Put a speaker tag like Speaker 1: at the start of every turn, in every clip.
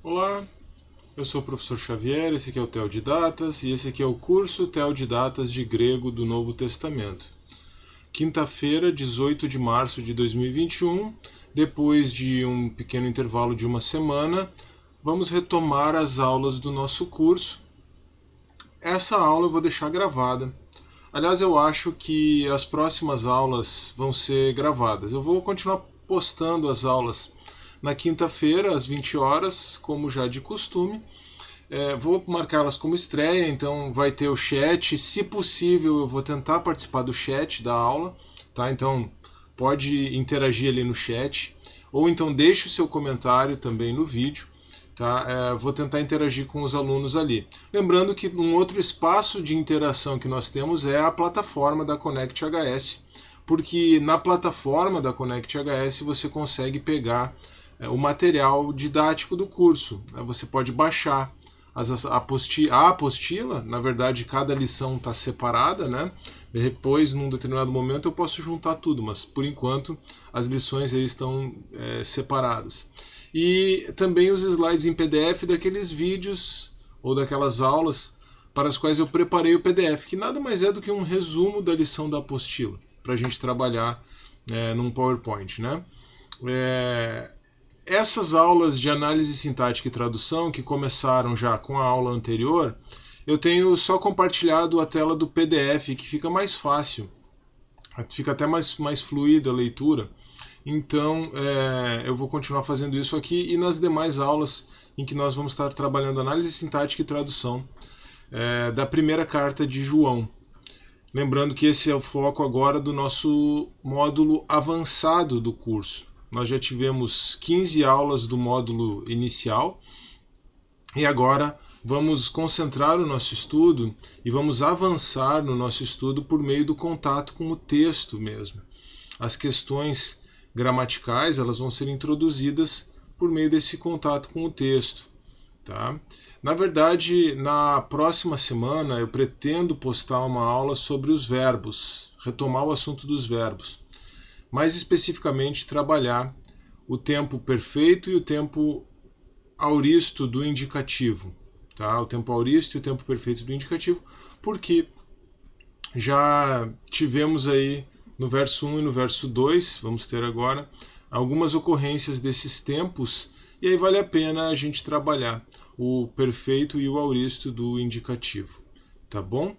Speaker 1: Olá, eu sou o professor Xavier, esse aqui é o Theo de Datas e esse aqui é o curso Theo de Datas de Grego do Novo Testamento. Quinta-feira, 18 de março de 2021, depois de um pequeno intervalo de uma semana, vamos retomar as aulas do nosso curso. Essa aula eu vou deixar gravada. Aliás, eu acho que as próximas aulas vão ser gravadas. Eu vou continuar postando as aulas na quinta-feira, às 20 horas, como já de costume. Vou marcá-las como estreia, então vai ter o chat. Se possível, eu vou tentar participar do chat da aula, tá? Então pode interagir ali no chat, ou então deixe o seu comentário também no vídeo. Tá? Vou tentar interagir com os alunos ali. Lembrando que um outro espaço de interação que nós temos é a plataforma da Connect HS, porque na plataforma da Connect HS você consegue pegar o material didático do curso. Você pode baixar a apostila, na verdade cada lição está separada, né? Depois, num determinado momento, eu posso juntar tudo, mas por enquanto as lições aí estão separadas. E também os slides em PDF daqueles vídeos ou daquelas aulas para as quais eu preparei o PDF, que nada mais é do que um resumo da lição da apostila, para a gente trabalhar num PowerPoint, né? Essas aulas de análise sintática e tradução, que começaram já com a aula anterior, eu tenho só compartilhado a tela do PDF, que fica mais fácil, fica até mais fluida a leitura. Então, eu vou continuar fazendo isso aqui e nas demais aulas em que nós vamos estar trabalhando análise sintática e tradução da primeira carta de João. Lembrando que esse é o foco agora do nosso módulo avançado do curso. Nós já tivemos 15 aulas do módulo inicial e agora vamos concentrar o nosso estudo e vamos avançar no nosso estudo por meio do contato com o texto mesmo. As questões gramaticais elas vão ser introduzidas por meio desse contato com o texto. Tá? Na verdade, na próxima semana eu pretendo postar uma aula sobre os verbos, retomar o assunto dos verbos. Mais especificamente, trabalhar o tempo perfeito e o tempo auristo do indicativo. Tá? O tempo auristo e o tempo perfeito do indicativo, porque já tivemos aí no verso 1 e no verso 2, vamos ter agora, algumas ocorrências desses tempos, e aí vale a pena a gente trabalhar o perfeito e o auristo do indicativo. Tá bom?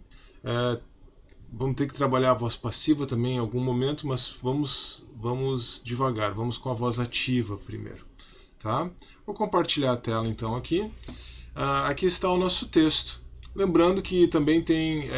Speaker 1: Vamos ter que trabalhar a voz passiva também em algum momento, mas vamos devagar, vamos com a voz ativa primeiro. Tá? Vou compartilhar a tela então aqui. Aqui está o nosso texto. Lembrando que também tem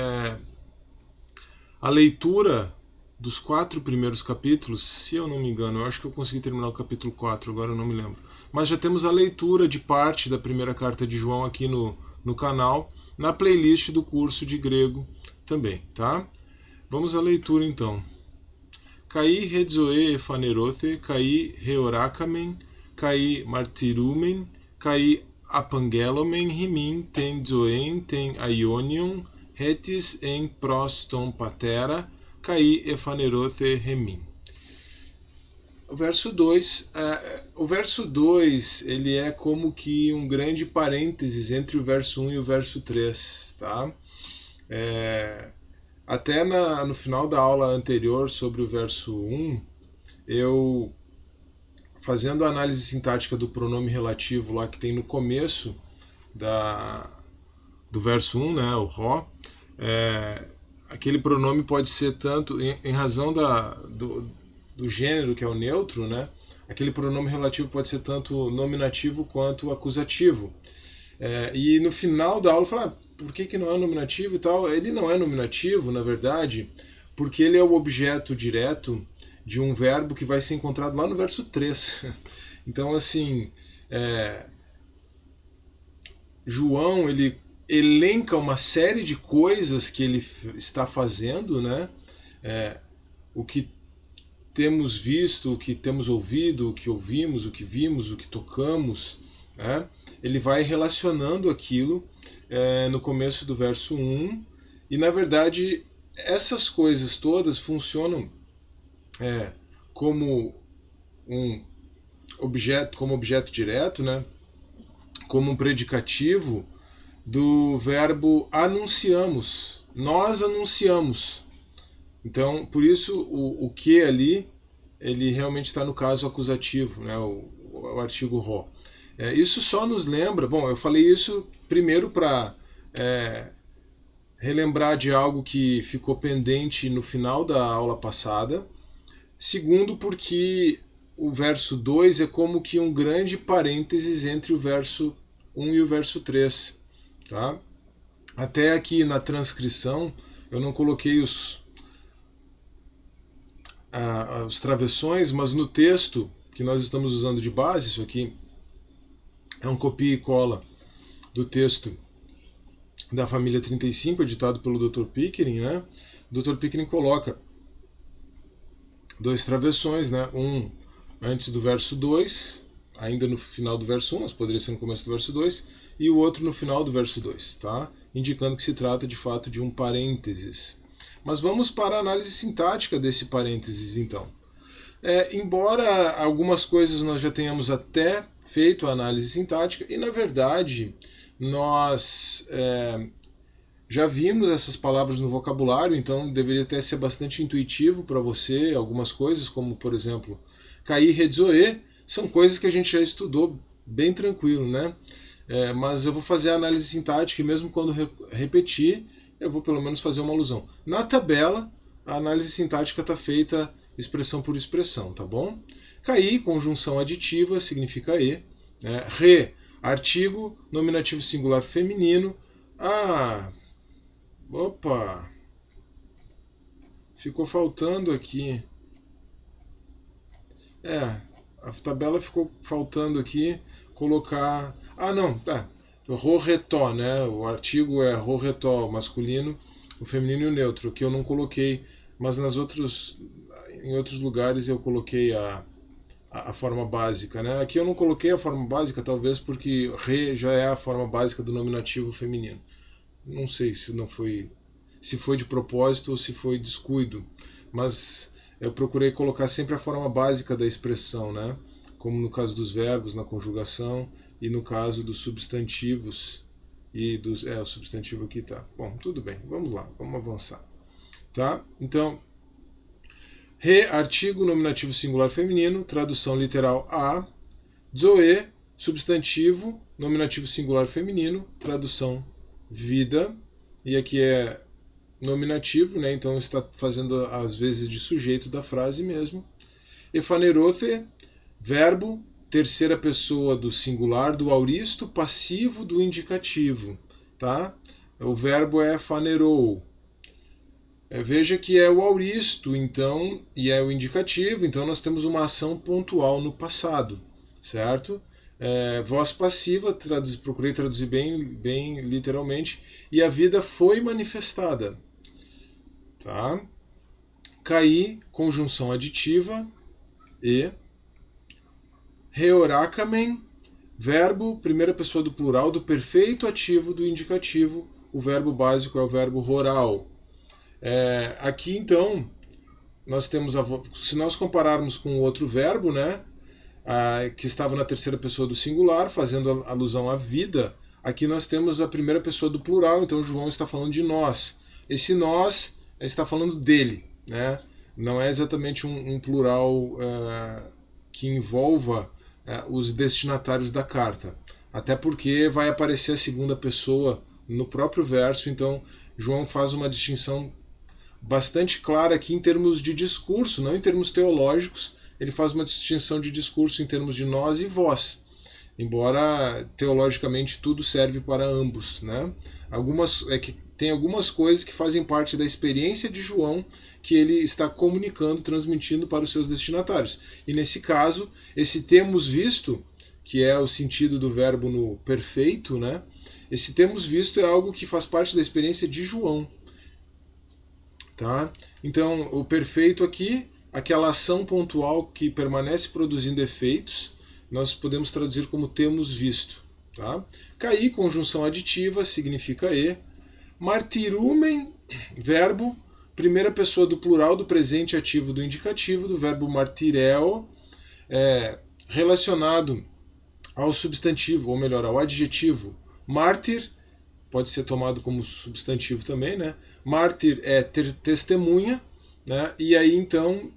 Speaker 1: a leitura dos 4 primeiros capítulos, se eu não me engano, eu acho que eu consegui terminar o capítulo 4, agora eu não me lembro. Mas já temos a leitura de parte da primeira carta de João aqui no canal, na playlist do curso de grego também, tá? Vamos à leitura então. Kai redzoe efanerote, kai reorakamen, kai martirumen, kai apangelomen himin, ten zoen, ten aionion, hetis en proston patera, kai efanerote remin. O verso 2, ele é como que um grande parênteses entre o verso 1 e o verso 3, tá? Até no final da aula anterior sobre o verso 1, eu, fazendo a análise sintática do pronome relativo lá que tem no começo do verso 1, né, o ró, aquele pronome pode ser tanto, em razão do gênero que é o neutro, né, aquele pronome relativo pode ser tanto nominativo quanto acusativo. E no final da aula eu falo, por que não é nominativo e tal? Ele não é nominativo, na verdade, porque ele é o objeto direto de um verbo que vai ser encontrado lá no verso 3. Então, assim, João, ele elenca uma série de coisas que ele está fazendo, né? O que temos visto, o que temos ouvido, o que ouvimos, o que vimos, o que tocamos, né? Ele vai relacionando aquilo no começo do verso 1, e na verdade essas coisas todas funcionam como um objeto, como objeto direto, né? como um predicativo do verbo anunciamos. Nós anunciamos. Então, por isso, o que ali, ele realmente está no caso acusativo, né? O artigo rho. Isso só nos lembra... Bom, eu falei isso primeiro para relembrar de algo que ficou pendente no final da aula passada. Segundo, porque o verso 2 é como que um grande parênteses entre o verso 1 e o verso 3. Tá? Até aqui na transcrição eu não coloquei os travessões, mas no texto que nós estamos usando de base, isso aqui é um copia e cola do texto da família 35, editado pelo Dr. Pickering, né? O Dr. Pickering coloca 2 travessões, né? Um antes do verso 2, ainda no final do verso 1, mas poderia ser no começo do verso 2, e o outro no final do verso 2, tá? Indicando que se trata de fato de um parênteses. Mas vamos para a análise sintática desse parênteses, então. Embora algumas coisas nós já tenhamos até feito a análise sintática, e na verdade nós já vimos essas palavras no vocabulário, então deveria até ser bastante intuitivo para você. Algumas coisas, como por exemplo, cair, redzoe, são coisas que a gente já estudou bem tranquilo, né? Mas eu vou fazer a análise sintática e mesmo quando repetir, eu vou pelo menos fazer uma alusão. Na tabela, a análise sintática está feita expressão por expressão, tá bom? Cair, conjunção aditiva, significa e. Re, artigo, nominativo singular feminino. Opa! Ficou faltando aqui. A tabela ficou faltando aqui colocar... não, ro-retó, né? O artigo é ro-retó, masculino, o feminino e o neutro, que eu não coloquei, mas em outros lugares eu coloquei a forma básica, né? Aqui eu não coloquei a forma básica, talvez porque re já é a forma básica do nominativo feminino. Não sei se foi de propósito ou se foi descuido, mas eu procurei colocar sempre a forma básica da expressão, né? Como no caso dos verbos, na conjugação, e no caso dos substantivos e dos... o substantivo aqui tá. Bom, tudo bem, vamos lá, vamos avançar. Tá? Então, re, artigo, nominativo singular feminino, tradução literal a. Zoe, substantivo, nominativo singular feminino, tradução vida, e aqui é nominativo, né? Então está fazendo às vezes de sujeito da frase mesmo. Efanerote, verbo, terceira pessoa do singular, do auristo, passivo do indicativo, tá? O verbo é fanerou. Veja que é o auristo, então, e é o indicativo, então nós temos uma ação pontual no passado, certo? Voz passiva, procurei traduzir bem literalmente, e a vida foi manifestada. Tá? Cair, conjunção aditiva, e. Reoracamen, verbo, primeira pessoa do plural, do perfeito ativo do indicativo, o verbo básico é o verbo roral. Aqui, então, nós temos se nós compararmos com o outro verbo, né? Que estava na terceira pessoa do singular, fazendo alusão à vida, aqui nós temos a primeira pessoa do plural, então João está falando de nós. Esse nós está falando dele, né? Não é exatamente um plural que envolva os destinatários da carta. Até porque vai aparecer a segunda pessoa no próprio verso, então João faz uma distinção bastante clara aqui em termos de discurso, não em termos teológicos. Ele faz uma distinção de discurso em termos de nós e vós, embora teologicamente tudo serve para ambos, né? Tem algumas coisas que fazem parte da experiência de João que ele está comunicando, transmitindo para os seus destinatários. E nesse caso, esse temos visto, que é o sentido do verbo no perfeito, né? Esse temos visto é algo que faz parte da experiência de João. Tá? Então, o perfeito aqui, aquela ação pontual que permanece produzindo efeitos, nós podemos traduzir como temos visto. Tá? Cair, conjunção aditiva, significa e. Martirumen, verbo, primeira pessoa do plural do presente ativo do indicativo, do verbo martireo, relacionado ao substantivo, ou melhor, ao adjetivo. Mártir pode ser tomado como substantivo também, né? Mártir é testemunha, né? E aí então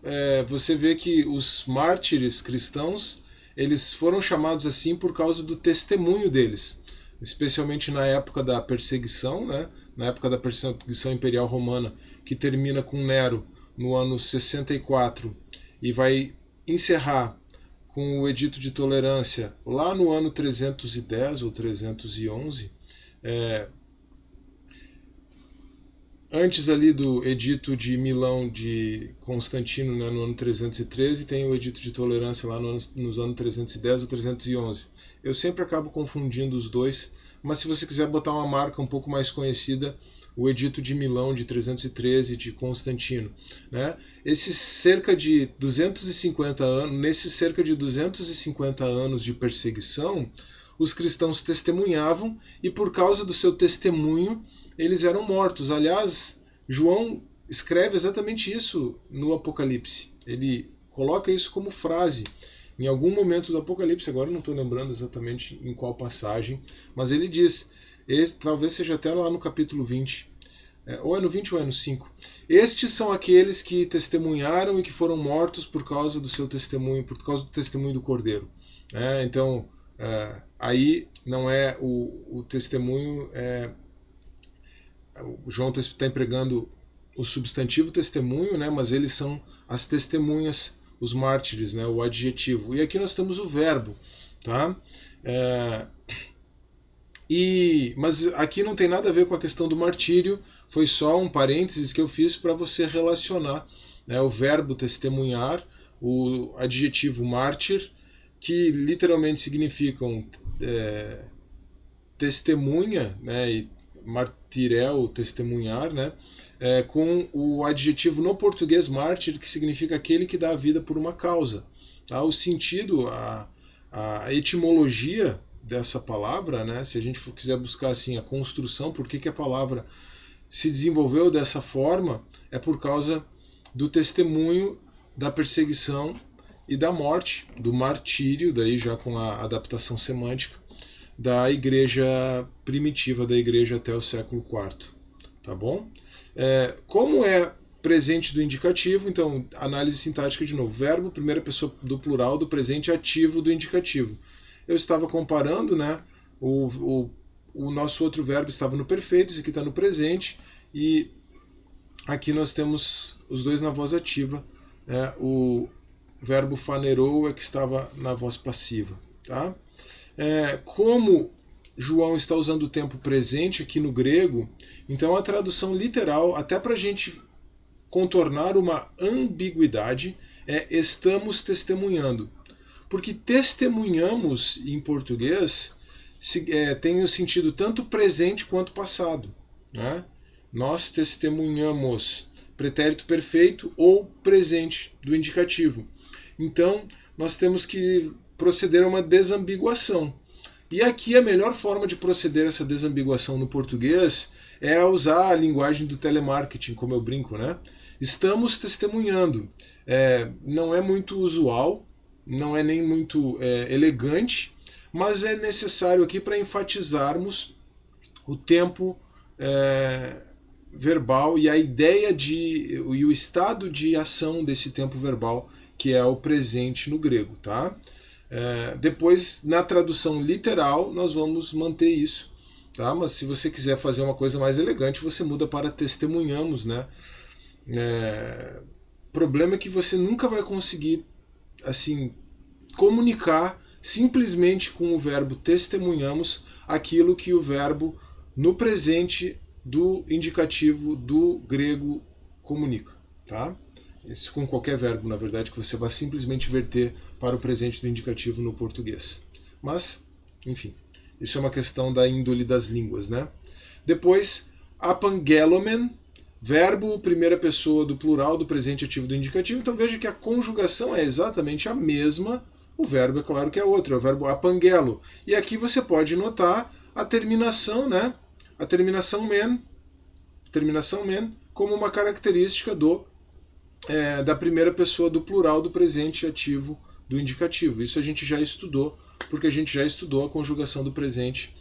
Speaker 1: você vê que os mártires cristãos, eles foram chamados assim por causa do testemunho deles, especialmente na época da perseguição, né? Na época da perseguição imperial romana, que termina com Nero no ano 64 e vai encerrar com o Edito de Tolerância lá no ano 310 ou 311, antes ali do Edito de Milão de Constantino, né, no ano 313, tem o Edito de Tolerância lá nos anos 310 ou 311. Eu sempre acabo confundindo os dois, mas se você quiser botar uma marca um pouco mais conhecida, o Edito de Milão de 313 de Constantino, né? Esses cerca de 250 anos, nesses cerca de 250 anos de perseguição, os cristãos testemunhavam e por causa do seu testemunho eles eram mortos. Aliás, João escreve exatamente isso no Apocalipse. Ele coloca isso como frase em algum momento do Apocalipse, agora não estou lembrando exatamente em qual passagem, mas ele diz, talvez seja até lá no capítulo 20, ou é no 20 ou é no 5. Estes são aqueles que testemunharam e que foram mortos por causa do seu testemunho, por causa do testemunho do Cordeiro. Então, aí não é o testemunho, o João está empregando o substantivo testemunho, né, mas eles são as testemunhas, os mártires, né, o adjetivo. E aqui nós temos o verbo, tá? Mas aqui não tem nada a ver com a questão do martírio, foi só um parênteses que eu fiz para você relacionar, né, o verbo testemunhar, o adjetivo mártir, que literalmente significam testemunha, né, e martirel, testemunhar, né, com o adjetivo no português mártir, que significa aquele que dá a vida por uma causa. Tá? O sentido, a etimologia dessa palavra, né, se a gente quiser buscar assim a construção, por que a palavra se desenvolveu dessa forma, é por causa do testemunho da perseguição e da morte, do martírio, daí já com a adaptação semântica, da igreja primitiva, da igreja até o século IV. Tá bom? Como é presente do indicativo, então, análise sintática de novo. Verbo, primeira pessoa do plural, do presente ativo do indicativo. Eu estava comparando, né? O nosso outro verbo estava no perfeito, esse aqui está no presente, e aqui nós temos os dois na voz ativa. O verbo fanerou é que estava na voz passiva. Tá? Como João está usando o tempo presente aqui no grego, então a tradução literal, até para a gente contornar uma ambiguidade, é estamos testemunhando. Porque testemunhamos em português tem o sentido tanto presente quanto passado. Né? Nós testemunhamos, pretérito perfeito ou presente do indicativo. Então, nós temos que proceder a uma desambiguação. E aqui a melhor forma de proceder a essa desambiguação no português é usar a linguagem do telemarketing, como eu brinco, né? Estamos testemunhando. Não é muito usual, não é nem muito elegante, mas é necessário aqui para enfatizarmos o tempo verbal e a ideia e o estado de ação desse tempo verbal, que é o presente no grego, tá? Depois, na tradução literal, nós vamos manter isso, tá? Mas se você quiser fazer uma coisa mais elegante, você muda para testemunhamos, né? Problema é que você nunca vai conseguir assim comunicar simplesmente com o verbo testemunhamos aquilo que o verbo no presente do indicativo do grego comunica, tá? Isso com qualquer verbo, na verdade, que você vai simplesmente verter para o presente do indicativo no português. Mas, enfim, isso é uma questão da índole das línguas, né? Depois, apangelomen, verbo primeira pessoa do plural do presente ativo do indicativo. Então veja que a conjugação é exatamente a mesma, o verbo é claro que é outro, é o verbo apangelo. E aqui você pode notar a terminação, né? A terminação men como uma característica da primeira pessoa do plural do presente ativo do indicativo. Isso a gente já estudou porque a gente já estudou a conjugação do presente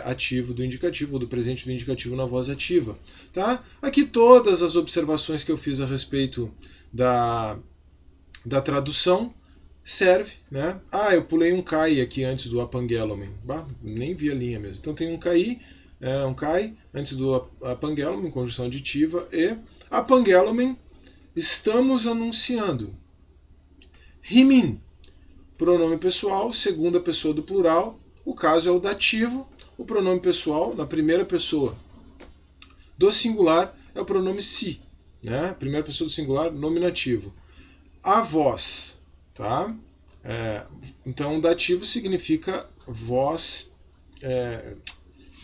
Speaker 1: ativo do indicativo, ou do presente do indicativo na voz ativa. Tá? Aqui todas as observações que eu fiz a respeito da tradução serve, né? Ah, eu pulei um kai aqui antes do apangelomen. Bah, nem vi a linha mesmo. Então tem um kai antes do apangelomen, conjunção aditiva, e apangelomen, estamos anunciando. Rimin, pronome pessoal, segunda pessoa do plural, o caso é o dativo, o pronome pessoal, na primeira pessoa do singular, é o pronome si, né? Primeira pessoa do singular, nominativo. A voz, tá? Então, dativo significa voz,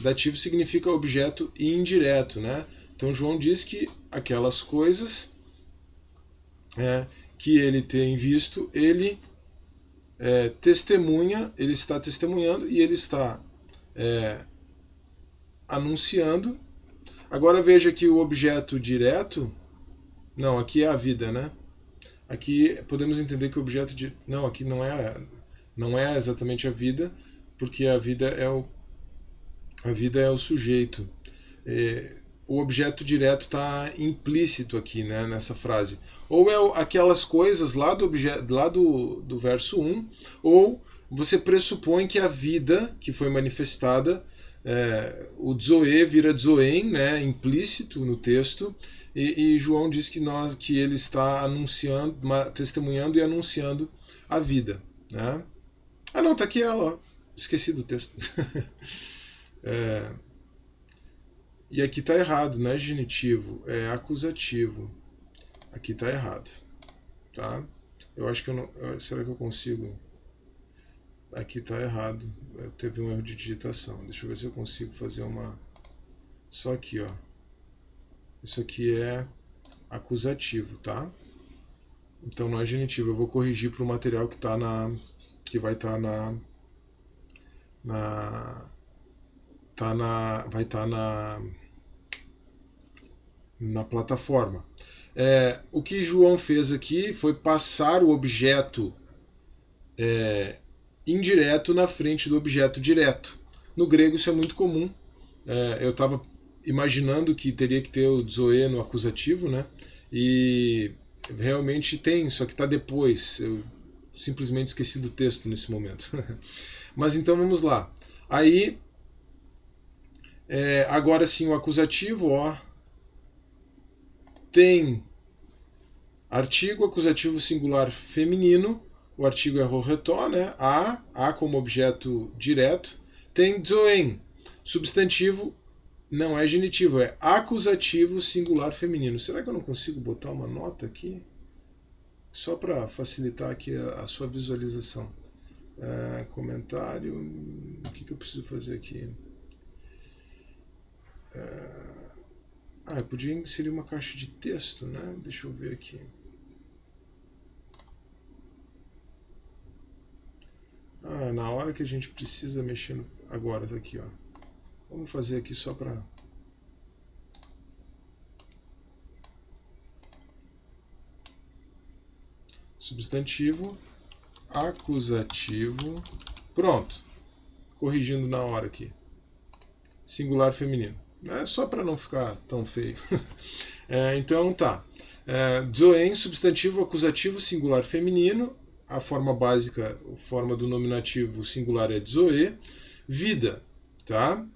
Speaker 1: dativo significa objeto indireto, né? Então, João diz que aquelas coisas que ele tem visto, ele testemunha, ele está testemunhando e ele está anunciando. Agora veja que o objeto direto, não, aqui é a vida, né? Aqui podemos entender que o objeto de, não, aqui não é exatamente a vida, porque a vida é o sujeito. O objeto direto está implícito aqui, né, nessa frase. Ou é aquelas coisas lá do verso 1, ou você pressupõe que a vida que foi manifestada, o zoe vira zoen, né, implícito no texto, e João diz que ele está anunciando, testemunhando e anunciando a vida. Né? Ah não, está aqui ela, ó. Esqueci do texto. E aqui está errado, não é genitivo, é acusativo. Aqui está errado. Tá? Eu acho que eu não. Será que eu consigo? Aqui está errado. Teve um erro de digitação. Deixa eu ver se eu consigo fazer uma. Só aqui, ó. Isso aqui é acusativo, tá? Então não é genitivo. Eu vou corrigir para o material que tá que vai estar vai estar na plataforma. O que João fez aqui foi passar o objeto indireto na frente do objeto direto. No grego isso é muito comum. Eu estava imaginando que teria que ter o zoe no acusativo, né? E realmente tem, só que está depois. Eu simplesmente esqueci do texto nesse momento. Mas então vamos lá. Aí, agora sim, o acusativo, ó, tem artigo acusativo singular feminino, o artigo é rorretó, né? A como objeto direto. Tem zoen, substantivo, não é genitivo, é acusativo singular feminino. Será que eu não consigo botar uma nota aqui? Só para facilitar aqui a sua visualização. Comentário, o que eu preciso fazer aqui? Eu podia inserir uma caixa de texto, né? Deixa eu ver aqui. Na hora que a gente precisa mexer agora, tá aqui, ó. Vamos fazer aqui só para substantivo, acusativo, pronto. Corrigindo na hora aqui. Singular feminino. Só para não ficar tão feio. Então tá. Zoen, substantivo acusativo singular feminino. A forma básica, a forma do nominativo singular é zoe. Vida, tá?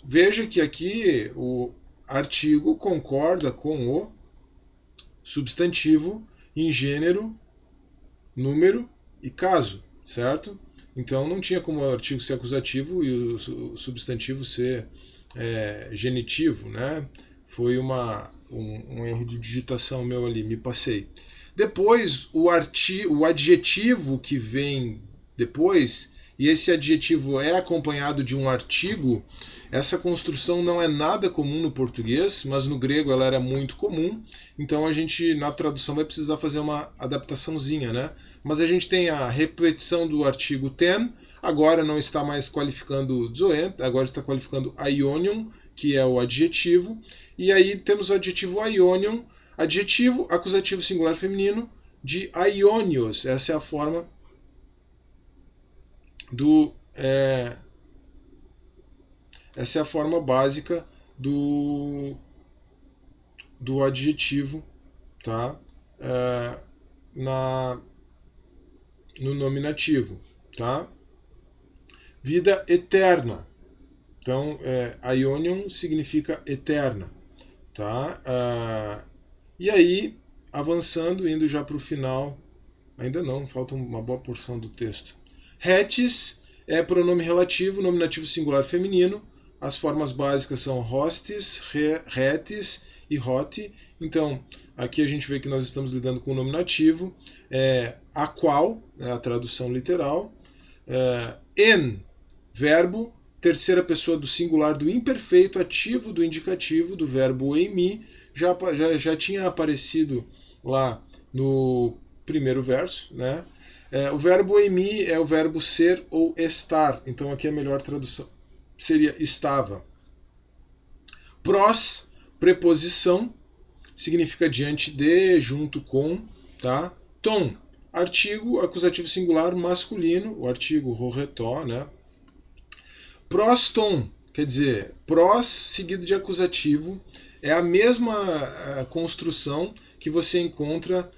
Speaker 1: Veja que aqui o artigo concorda com o substantivo em gênero, número e caso, certo? Então não tinha como o artigo ser acusativo e o substantivo ser genitivo, né? Foi um erro de digitação meu ali, me passei. Depois, o adjetivo que vem depois, e esse adjetivo é acompanhado de um artigo, essa construção não é nada comum no português, mas no grego ela era muito comum, então a gente, na tradução, vai precisar fazer uma adaptaçãozinha, né? Mas a gente tem a repetição do artigo ten, agora não está mais qualificando zoen, agora está qualificando aionion, que é o adjetivo, e aí temos o adjetivo aionion, adjetivo acusativo singular feminino de aionios. Essa é a forma essa é a forma básica do adjetivo, tá? No nominativo, tá? Vida eterna. Então, aionion significa eterna, tá? E aí, avançando, indo já para o final, ainda não, falta uma boa porção do texto. Hetis é pronome relativo, nominativo singular feminino. As formas básicas são hostis, retis e hoti. Então, aqui a gente vê que nós estamos lidando com o nominativo. A qual, é a tradução literal. En, verbo, terceira pessoa do singular do imperfeito ativo do indicativo, do verbo eimi. Já tinha aparecido lá no primeiro verso, né? O verbo eimi é o verbo ser ou estar. Então aqui a melhor tradução seria estava. Pros, preposição, significa diante de, junto com, tá? Ton, artigo acusativo singular masculino, o artigo rorretó, né? Proston, quer dizer, pros seguido de acusativo, é a mesma construção que você encontra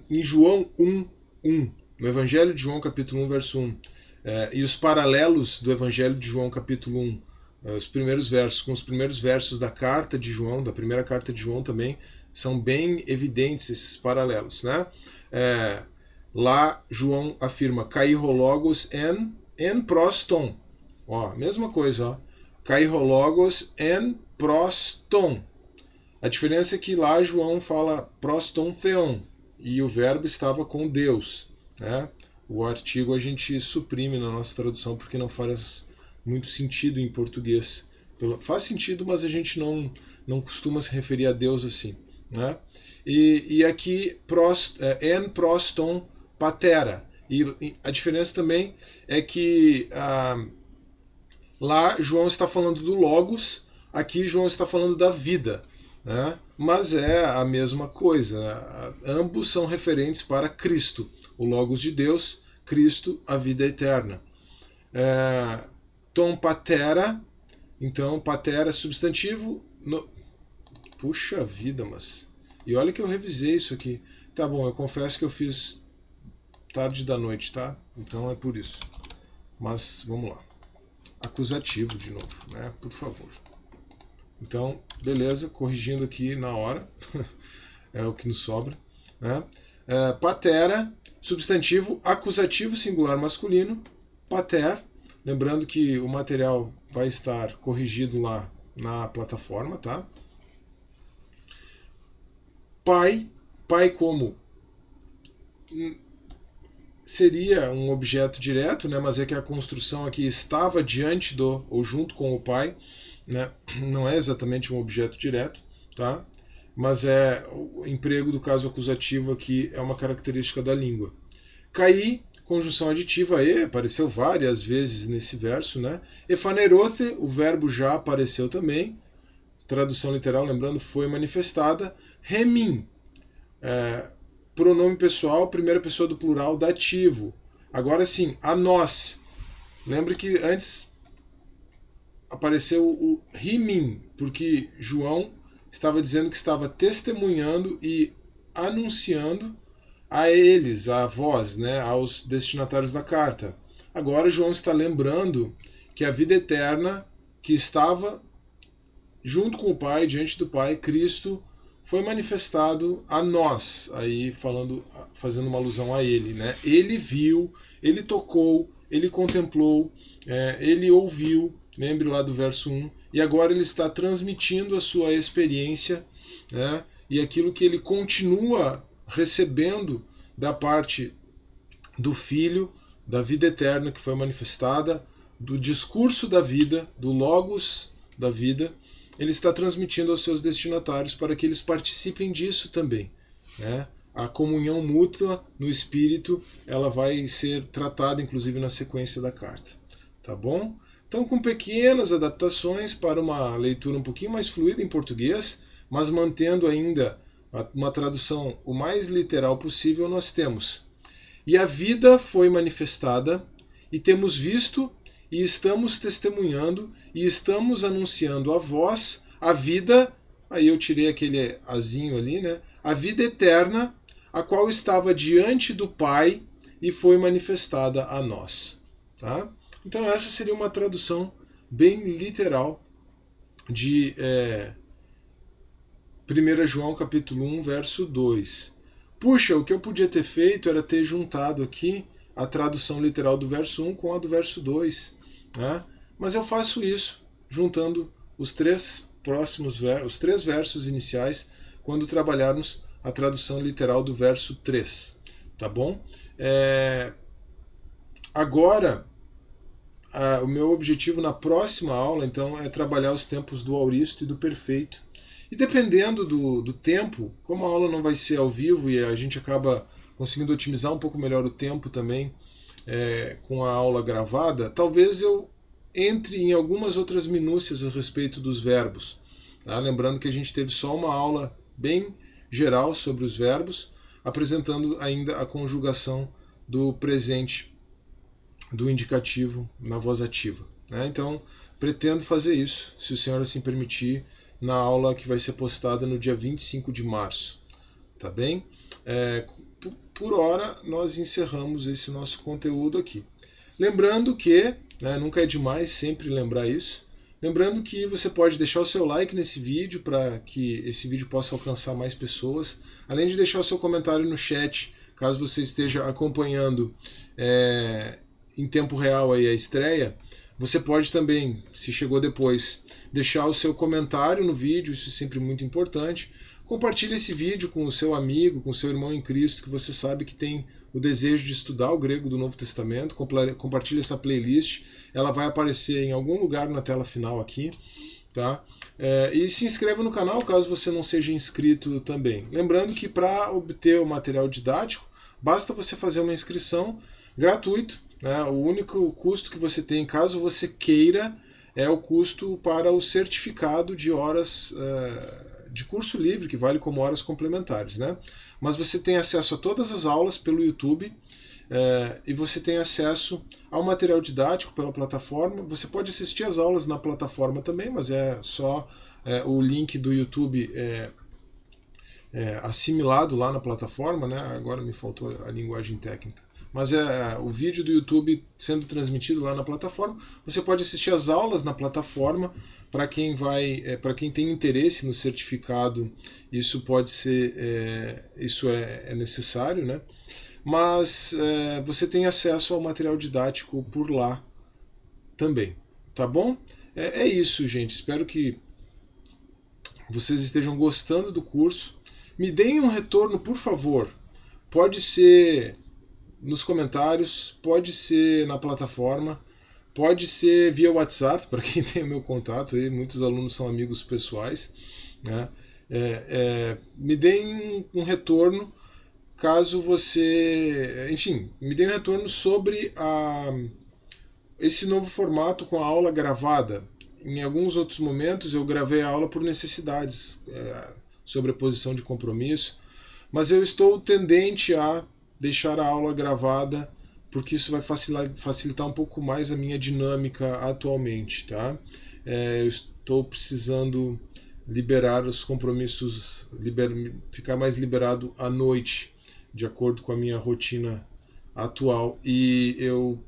Speaker 1: em João 1:1, no Evangelho de João, capítulo 1, verso 1. E os paralelos do Evangelho de João, capítulo 1, os primeiros versos, com os primeiros versos da carta de João, da primeira carta de João também, são bem evidentes esses paralelos, né? Lá João afirma kairologos en proston. Ó, mesma coisa, ó. Kairologos en proston. A diferença é que lá João fala proston theon, e o verbo estava com Deus, né? O artigo a gente suprime na nossa tradução porque não faz muito sentido em português. Faz sentido, mas a gente não costuma se referir a Deus assim, né? E aqui en proston patera. E a diferença também é que lá João está falando do Logos, aqui João está falando da vida, né? Mas é a mesma coisa, né? Ambos são referentes para Cristo, o Logos de Deus, Cristo, a vida eterna. Tom patera, então patera substantivo. Puxa vida, mas... E olha que eu revisei isso aqui. Tá bom, eu confesso que eu fiz tarde da noite, tá? Então é por isso. Mas vamos lá. Acusativo de novo, né? Por favor. Então, beleza, corrigindo aqui na hora. É o que nos sobra, né? Patera, substantivo acusativo singular masculino, pater, lembrando que o material vai estar corrigido lá na plataforma, tá? Pai como seria um objeto direto, né? Mas é que a construção aqui estava diante do ou junto com o pai, né? Não é exatamente um objeto direto, tá? Mas o emprego do caso acusativo aqui é uma característica da língua. Caí, conjunção aditiva e, apareceu várias vezes nesse verso, né? Efanerote, o verbo já apareceu também, tradução literal, lembrando, foi manifestada. Remin, pronome pessoal, primeira pessoa do plural, dativo. Agora sim, a nós. Lembre que antes apareceu o rimin, porque João estava dizendo que estava testemunhando e anunciando a eles, a vós, né, aos destinatários da carta. Agora João está lembrando que a vida eterna que estava junto com o Pai, diante do Pai, Cristo, foi manifestado a nós, aí fazendo uma alusão a ele, né? Ele viu, ele tocou, ele contemplou, ele ouviu, lembre lá do verso 1, e agora ele está transmitindo a sua experiência, né? E aquilo que ele continua recebendo da parte do Filho, da vida eterna que foi manifestada, do discurso da vida, do logos da vida, ele está transmitindo aos seus destinatários para que eles participem disso também, né? A comunhão mútua no Espírito, ela vai ser tratada inclusive na sequência da carta, tá bom? Então, com pequenas adaptações para uma leitura um pouquinho mais fluida em português, mas mantendo ainda uma tradução o mais literal possível, nós temos: e a vida foi manifestada, e temos visto, e estamos testemunhando, e estamos anunciando a vós a vida, aí eu tirei aquele azinho ali, né? A vida eterna, a qual estava diante do Pai e foi manifestada a nós. Tá? Então essa seria uma tradução bem literal de 1 João capítulo 1, verso 2. Puxa, o que eu podia ter feito era ter juntado aqui a tradução literal do verso 1 com a do verso 2. Né? Mas eu faço isso, juntando os três versos iniciais, quando trabalharmos a tradução literal do verso 3. Tá bom? Agora, o meu objetivo na próxima aula, então, é trabalhar os tempos do auristo e do perfeito. E dependendo do tempo, como a aula não vai ser ao vivo e a gente acaba conseguindo otimizar um pouco melhor o tempo também com a aula gravada, talvez eu entre em algumas outras minúcias a respeito dos verbos. Tá? Lembrando que a gente teve só uma aula bem geral sobre os verbos, apresentando ainda a conjugação do presente, do indicativo na voz ativa. Né? Então, pretendo fazer isso, se o senhor assim permitir, na aula que vai ser postada no dia 25 de março. Tá bem? Por hora, nós encerramos esse nosso conteúdo aqui. Lembrando que, nunca é demais sempre lembrar isso, lembrando que você pode deixar o seu like nesse vídeo para que esse vídeo possa alcançar mais pessoas, além de deixar o seu comentário no chat, caso você esteja acompanhando em tempo real aí a estreia. Você pode também, se chegou depois, deixar o seu comentário no vídeo, isso é sempre muito importante. Compartilhe esse vídeo com o seu amigo, com o seu irmão em Cristo, que você sabe que tem o desejo de estudar o grego do Novo Testamento. Compartilhe essa playlist, ela vai aparecer em algum lugar na tela final aqui. Tá? E se inscreva no canal caso você não seja inscrito também. Lembrando que para obter o material didático, basta você fazer uma inscrição gratuito. Né? O único custo que você tem, caso você queira, é o custo para o certificado de horas de curso livre, que vale como horas complementares. Né? Mas você tem acesso a todas as aulas pelo YouTube e você tem acesso ao material didático pela plataforma. Você pode assistir as aulas na plataforma também, mas é só o link do YouTube assimilado lá na plataforma. Né? Agora me faltou a linguagem técnica. Mas o vídeo do YouTube sendo transmitido lá na plataforma. Você pode assistir as aulas na plataforma. Para quem tem interesse no certificado, isso pode ser, isso é necessário, né? Mas você tem acesso ao material didático por lá também, tá bom? É isso, gente. Espero que vocês estejam gostando do curso. Me deem um retorno, por favor. Pode ser nos comentários, pode ser na plataforma, pode ser via WhatsApp, para quem tem o meu contato, aí, muitos alunos são amigos pessoais. Né? Me deem um retorno, caso você... Enfim, me deem um retorno sobre esse novo formato com a aula gravada. Em alguns outros momentos eu gravei a aula por necessidades, sobre a posição de compromisso, mas eu estou tendente a deixar a aula gravada, porque isso vai facilitar um pouco mais a minha dinâmica atualmente. Tá? Eu estou precisando liberar os compromissos, ficar mais liberado à noite, de acordo com a minha rotina atual. E eu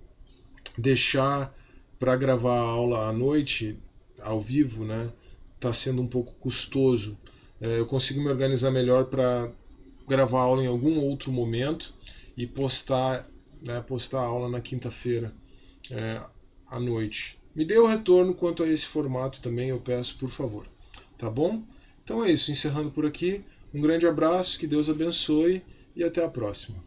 Speaker 1: deixar para gravar a aula à noite, ao vivo, né, está sendo um pouco custoso. Eu consigo me organizar melhor para gravar a aula em algum outro momento e postar a aula na quinta-feira à noite. Me dê o retorno quanto a esse formato também, eu peço, por favor. Tá bom? Então é isso, encerrando por aqui. Um grande abraço, que Deus abençoe e até a próxima.